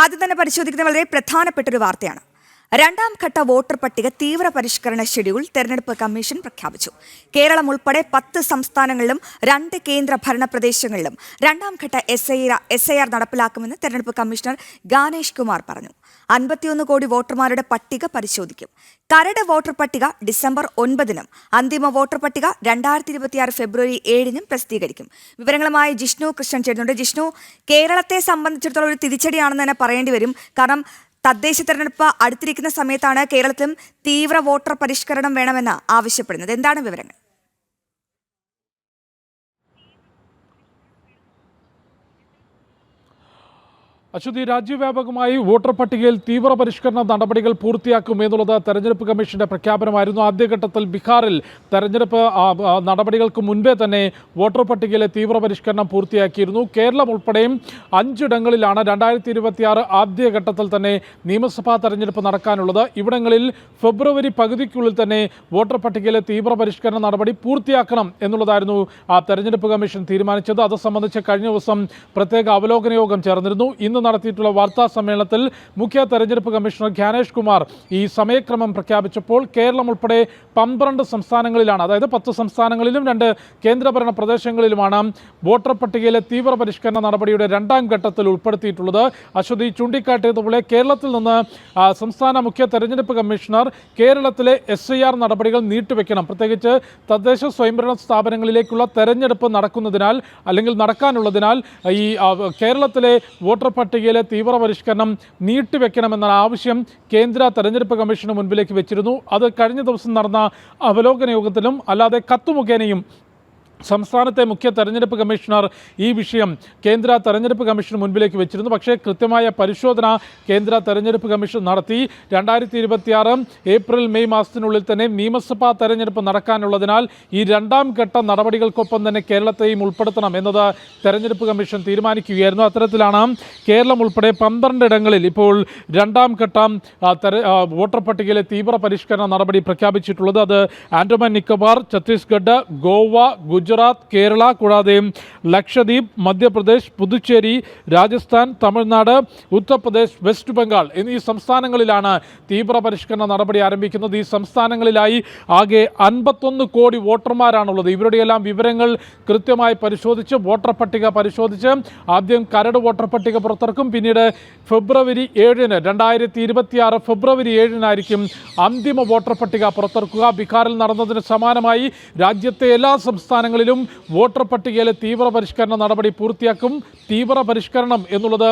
ആദ്യം തന്നെ പരിശോധിക്കുന്ന വളരെ പ്രധാനപ്പെട്ട ഒരു വാർത്തയാണ്. രണ്ടാം ഘട്ട വോട്ടർ പട്ടിക തീവ്ര പരിഷ്കരണ ഷെഡ്യൂൾ തെരഞ്ഞെടുപ്പ് കമ്മീഷൻ പ്രഖ്യാപിച്ചു. കേരളം ഉൾപ്പെടെ 10 സംസ്ഥാനങ്ങളിലും 2 കേന്ദ്ര ഭരണ പ്രദേശങ്ങളിലും രണ്ടാം ഘട്ട SIR നടപ്പിലാക്കുമെന്ന് തെരഞ്ഞെടുപ്പ് കമ്മീഷണർ ഗാനേഷ് കുമാർ പറഞ്ഞു. 51 കോടി വോട്ടർമാരുടെ പട്ടിക പരിശോധിക്കും. കരട് വോട്ടർ പട്ടിക ഡിസംബർ 9-നും അന്തിമ വോട്ടർ പട്ടിക 2026 ഫെബ്രുവരി 7-നും പ്രസിദ്ധീകരിക്കും. വിവരങ്ങളുമായി ജിഷ്ണു കൃഷ്ണൻ ചേരുന്നുണ്ട്. ജിഷ്ണു, കേരളത്തെ സംബന്ധിച്ചിടത്തോളം ഒരു തിരിച്ചടിയാണെന്ന് തന്നെ പറയേണ്ടി വരും. കാരണം തദ്ദേശ തെരഞ്ഞെടുപ്പ് അടുത്തിരിക്കുന്ന സമയത്താണ് കേരളത്തിലും തീവ്ര വോട്ടർ പരിഷ്കരണം വേണമെന്ന് ആവശ്യപ്പെടുന്നത്. എന്താണ് വിവരങ്ങൾ? അശ്വതി, രാജ്യവ്യാപകമായി വോട്ടർ പട്ടികയിൽ തീവ്ര പരിഷ്കരണ നടപടികൾ പൂർത്തിയാക്കും എന്നുള്ളത് തെരഞ്ഞെടുപ്പ് കമ്മീഷന്റെ പ്രഖ്യാപനമായിരുന്നു. ആദ്യഘട്ടത്തിൽ ബീഹാറിൽ തെരഞ്ഞെടുപ്പ് നടപടികൾക്ക് മുൻപേ തന്നെ വോട്ടർ പട്ടികയിലെ തീവ്ര പരിഷ്കരണം പൂർത്തിയാക്കിയിരുന്നു. കേരളം ഉൾപ്പെടെയും 5 ഇടങ്ങളിലാണ് 2026 ആദ്യഘട്ടത്തിൽ തന്നെ നിയമസഭാ തെരഞ്ഞെടുപ്പ് നടക്കാനുള്ളത്. ഇവിടങ്ങളിൽ ഫെബ്രുവരി പകുതിക്കുള്ളിൽ തന്നെ വോട്ടർ പട്ടികയിലെ തീവ്ര പരിഷ്കരണ നടപടി പൂർത്തിയാക്കണം എന്നുള്ളതായിരുന്നു തെരഞ്ഞെടുപ്പ് കമ്മീഷൻ തീരുമാനിച്ചത്. അത് സംബന്ധിച്ച് കഴിഞ്ഞ ദിവസം പ്രത്യേക അവലോകന യോഗം ചേർന്നിരുന്നു. ഇന്ന് നടത്തിയിട്ടുള്ള വാർത്താ സമ്മേളനത്തിൽ മുഖ്യ തെരഞ്ഞെടുപ്പ് കമ്മീഷണർ ഗാനേഷ് കുമാർ ഈ സമയക്രമം പ്രഖ്യാപിച്ചപ്പോൾ കേരളം ഉൾപ്പെടെ 12 സംസ്ഥാനങ്ങളിലാണ്, അതായത് 10 സംസ്ഥാനങ്ങളിലും 2 കേന്ദ്രഭരണ പ്രദേശങ്ങളിലുമാണ് വോട്ടർ പട്ടികയിലെ തീവ്ര പരിഷ്കരണ നടപടിയുടെ രണ്ടാം ഘട്ടത്തിൽ ഉൾപ്പെടുത്തിയിട്ടുള്ളത്. അശ്വതി ചൂണ്ടിക്കാട്ടിയതുപോലെ കേരളത്തിൽ നിന്ന് സംസ്ഥാന മുഖ്യ തെരഞ്ഞെടുപ്പ് കമ്മീഷണർ കേരളത്തിലെ SIR നടപടികൾ നീട്ടിവെക്കണം. പ്രത്യേകിച്ച് തദ്ദേശ സ്വയംഭരണ സ്ഥാപനങ്ങളിലേക്കുള്ള തെരഞ്ഞെടുപ്പ് നടക്കാനുള്ളതിനാൽ ഈ കേരളത്തിലെ വോട്ടർ പട്ടികയിലെ തീവ്ര പരിഷ്കരണം നീട്ടിവെക്കണമെന്ന ആവശ്യം കേന്ദ്ര തെരഞ്ഞെടുപ്പ് കമ്മീഷന് മുൻപിലേക്ക് വെച്ചിരുന്നു. അത് കഴിഞ്ഞ ദിവസം നടന്ന അവലോകന യോഗത്തിലും അല്ലാതെ കത്തുമുഖേനയും സംസ്ഥാനത്തെ മുഖ്യ തെരഞ്ഞെടുപ്പ് കമ്മീഷണർ ഈ വിഷയം കേന്ദ്ര തെരഞ്ഞെടുപ്പ് കമ്മീഷന് മുൻപിലേക്ക് വെച്ചിരുന്നു. പക്ഷേ കൃത്യമായ പരിശോധന കേന്ദ്ര തെരഞ്ഞെടുപ്പ് കമ്മീഷൻ നടത്തി. 2026 ഏപ്രിൽ മെയ് മാസത്തിനുള്ളിൽ തന്നെ നിയമസഭാ തെരഞ്ഞെടുപ്പ് നടക്കാനുള്ളതിനാൽ ഈ രണ്ടാം ഘട്ട നടപടികൾക്കൊപ്പം തന്നെ കേരളത്തെയും ഉൾപ്പെടുത്തണം എന്നത് തെരഞ്ഞെടുപ്പ് കമ്മീഷൻ തീരുമാനിക്കുകയായിരുന്നു. അത്തരത്തിലാണ് കേരളം ഉൾപ്പെടെ 12 ഇടങ്ങളിൽ ഇപ്പോൾ രണ്ടാം ഘട്ട വോട്ടർ പട്ടികയിലെ തീവ്ര പരിഷ്കരണ നടപടി പ്രഖ്യാപിച്ചിട്ടുള്ളത്. അത് ആൻഡമാൻ നിക്കോബാർ, ഛത്തീസ്ഗഡ്, ഗോവ, ഗുജറാത്ത്, കേരള കൂടാതെ ലക്ഷദ്വീപ്, മധ്യപ്രദേശ്, പുതുച്ചേരി, രാജസ്ഥാൻ, തമിഴ്നാട്, ഉത്തർപ്രദേശ്, വെസ്റ്റ് ബംഗാൾ എന്നീ സംസ്ഥാനങ്ങളിലാണ് തീവ്ര പരിഷ്കരണ നടപടി ആരംഭിക്കുന്നത്. ഈ സംസ്ഥാനങ്ങളിലായി ആകെ 51 കോടി വോട്ടർമാരാണുള്ളത്. ഇവരുടെയെല്ലാം വിവരങ്ങൾ കൃത്യമായി പരിശോധിച്ച് വോട്ടർ പട്ടിക പരിശോധിച്ച് ആദ്യം കരട് വോട്ടർ പട്ടിക പുറത്തിറക്കും. പിന്നീട് ഫെബ്രുവരി 7-ന് 2026 ഫെബ്രുവരി 7-നായിരിക്കും അന്തിമ വോട്ടർ പട്ടിക പുറത്തിറക്കുക. ബീഹാറിൽ നടന്നതിന് സമാനമായി രാജ്യത്തെ എല്ലാ സംസ്ഥാനങ്ങളിലും വോട്ടർ പട്ടികയിലെ തീവ്ര പരിഷ്കരണ നടപടി പൂർത്തിയാക്കും. തീവ്ര പരിഷ്കരണം എന്നുള്ളത്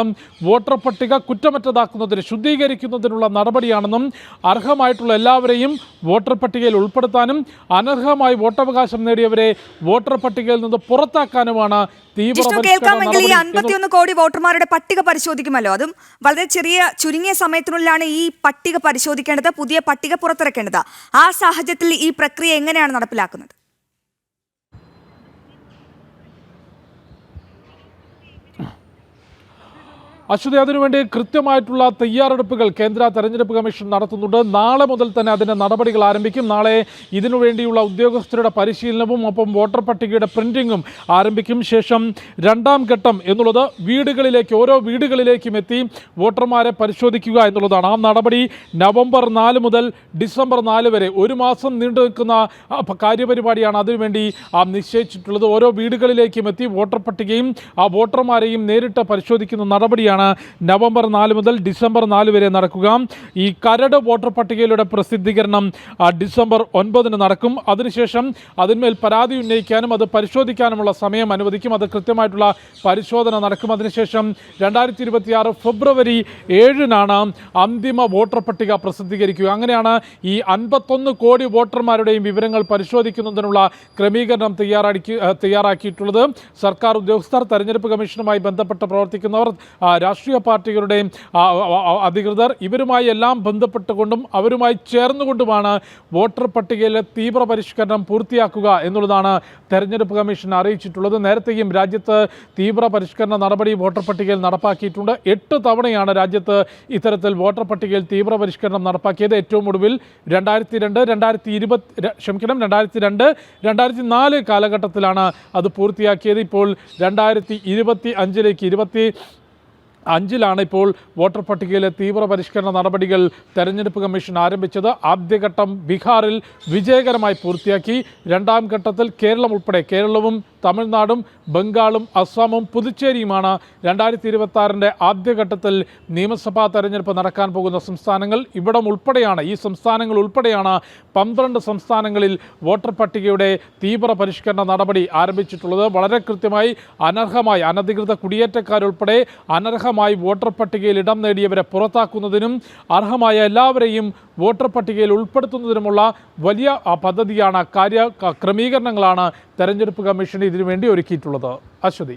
വോട്ടർ പട്ടിക കുറ്റമറ്റതാക്കുന്നതിന്, ശുദ്ധീകരിക്കുന്നതിനുള്ള നടപടിയാണെന്നും അർഹമായിട്ടുള്ള എല്ലാവരെയും വോട്ടർ പട്ടികയിൽ ഉൾപ്പെടുത്താനും അനർഹമായി വോട്ടവകാശം നേടിയവരെ വോട്ടർ പട്ടികയിൽ നിന്ന് പുറത്താക്കാനുമാണ് കേൾക്കാമെങ്കിൽ ഈ 51 കോടി വോട്ടർമാരുടെ പട്ടിക പരിശോധിക്കുമല്ലോ. അതും വളരെ ചുരുങ്ങിയ സമയത്തിനുള്ളിലാണ് ഈ പട്ടിക പരിശോധിക്കേണ്ടത്, പുതിയ പട്ടിക പുറത്തിറക്കേണ്ടത്. ആ സാഹചര്യത്തിൽ ഈ പ്രക്രിയ എങ്ങനെയാണ് നടപ്പിലാക്കുന്നത്? അശ്വതി, അതിനുവേണ്ടി കൃത്യമായിട്ടുള്ള തയ്യാറെടുപ്പുകൾ കേന്ദ്ര തെരഞ്ഞെടുപ്പ് കമ്മീഷൻ നടത്തുന്നുണ്ട്. നാളെ മുതൽ തന്നെ അതിൻ്റെ നടപടികൾ ആരംഭിക്കും. നാളെ ഇതിനുവേണ്ടിയുള്ള ഉദ്യോഗസ്ഥരുടെ പരിശീലനവും ഒപ്പം വോട്ടർ പട്ടികയുടെ പ്രിന്റിങ്ങും ആരംഭിക്കും. ശേഷം രണ്ടാം ഘട്ടം എന്നുള്ളത് ഓരോ വീടുകളിലേക്കും എത്തി വോട്ടർമാരെ പരിശോധിക്കുക എന്നുള്ളതാണ്. ആ നടപടി നവംബർ 4 മുതൽ ഡിസംബർ 4 വരെ 1 മാസം നീണ്ടു നിൽക്കുന്ന കാര്യപരിപാടിയാണ് അതിനുവേണ്ടി നിശ്ചയിച്ചിട്ടുള്ളത്. ഓരോ വീടുകളിലേക്കും എത്തി വോട്ടർ പട്ടികയും ആ വോട്ടർമാരെയും നേരിട്ട് പരിശോധിക്കുന്ന നടപടിയാണ് നവംബർ 4 മുതൽ ഡിസംബർ 4 വരെ നടക്കുക. ഈ കരട് വോട്ടർ പട്ടികയിലൂടെ പ്രസിദ്ധീകരണം ഡിസംബർ 9-ന് നടക്കും. അതിനുശേഷം അതിന്മേൽ പരാതി ഉന്നയിക്കാനും അത് പരിശോധിക്കാനുമുള്ള സമയം അനുവദിക്കും. അത് കൃത്യമായിട്ടുള്ള പരിശോധന നടക്കും. അതിനുശേഷം 2026 ഫെബ്രുവരി 7-നാണ് അന്തിമ വോട്ടർ പട്ടിക പ്രസിദ്ധീകരിക്കുക. അങ്ങനെയാണ് ഈ 51 കോടി വോട്ടർമാരുടെയും വിവരങ്ങൾ പരിശോധിക്കുന്നതിനുള്ള ക്രമീകരണം തയ്യാറാക്കിയിട്ടുള്ളത്. സർക്കാർ ഉദ്യോഗസ്ഥർ, തെരഞ്ഞെടുപ്പ് കമ്മീഷനുമായി ബന്ധപ്പെട്ട് പ്രവർത്തിക്കുന്നവർ, രാഷ്ട്രീയ പാർട്ടികളുടെ അധികൃതർ, ഇവരുമായി എല്ലാം ബന്ധപ്പെട്ടുകൊണ്ടും അവരുമായി ചേർന്നുകൊണ്ടുമാണ് വോട്ടർ പട്ടികയിലെ തീവ്ര പരിഷ്കരണം പൂർത്തിയാക്കുക എന്നുള്ളതാണ് തെരഞ്ഞെടുപ്പ് കമ്മീഷൻ അറിയിച്ചിട്ടുള്ളത്. നേരത്തെയും രാജ്യത്ത് തീവ്ര പരിഷ്കരണ നടപടി വോട്ടർ പട്ടികയിൽ നടപ്പാക്കിയിട്ടുണ്ട്. 8 തവണയാണ് രാജ്യത്ത് ഇത്തരത്തിൽ വോട്ടർ പട്ടികയിൽ തീവ്ര പരിഷ്കരണം നടപ്പാക്കിയത്. ഏറ്റവും ഒടുവിൽ 2002-2004 കാലഘട്ടത്തിലാണ് അത് പൂർത്തിയാക്കിയത്. ഇപ്പോൾ 2025-ലേക്ക് 5-ലാണ് ഇപ്പോൾ വോട്ടർ പട്ടികയിലെ തീവ്ര പരിഷ്കരണ നടപടികൾ തെരഞ്ഞെടുപ്പ് കമ്മീഷൻ ആരംഭിച്ചത്. ആദ്യഘട്ടം ബീഹാറിൽ വിജയകരമായി പൂർത്തിയാക്കി. രണ്ടാം ഘട്ടത്തിൽ കേരളം ഉൾപ്പെടെ കേരളവും തമിഴ്നാടും ബംഗാളും അസ്സാമും പുതുച്ചേരിയുമാണ് 2026 ആദ്യഘട്ടത്തിൽ നിയമസഭാ തെരഞ്ഞെടുപ്പ് നടക്കാൻ പോകുന്ന സംസ്ഥാനങ്ങൾ. ഈ സംസ്ഥാനങ്ങൾ ഉൾപ്പെടെയാണ് 12 സംസ്ഥാനങ്ങളിൽ വോട്ടർ പട്ടികയുടെ തീവ്ര പരിഷ്കരണ നടപടി ആരംഭിച്ചിട്ടുള്ളത്. വളരെ കൃത്യമായി അനധികൃത കുടിയേറ്റക്കാരുൾപ്പെടെ അനർഹമായി വോട്ടർ പട്ടികയിൽ ഇടം നേടിയവരെ പുറത്താക്കുന്നതിനും അർഹമായ എല്ലാവരെയും വോട്ടർ പട്ടികയിൽ ഉൾപ്പെടുത്തുന്നതിനുമുള്ള വലിയ പദ്ധതിയാണ്, ക്രമീകരണങ്ങളാണ് തെരഞ്ഞെടുപ്പ് കമ്മീഷൻ ഇതിനുവേണ്ടി ഒരുക്കിയിട്ടുള്ളത്. അശ്വതി.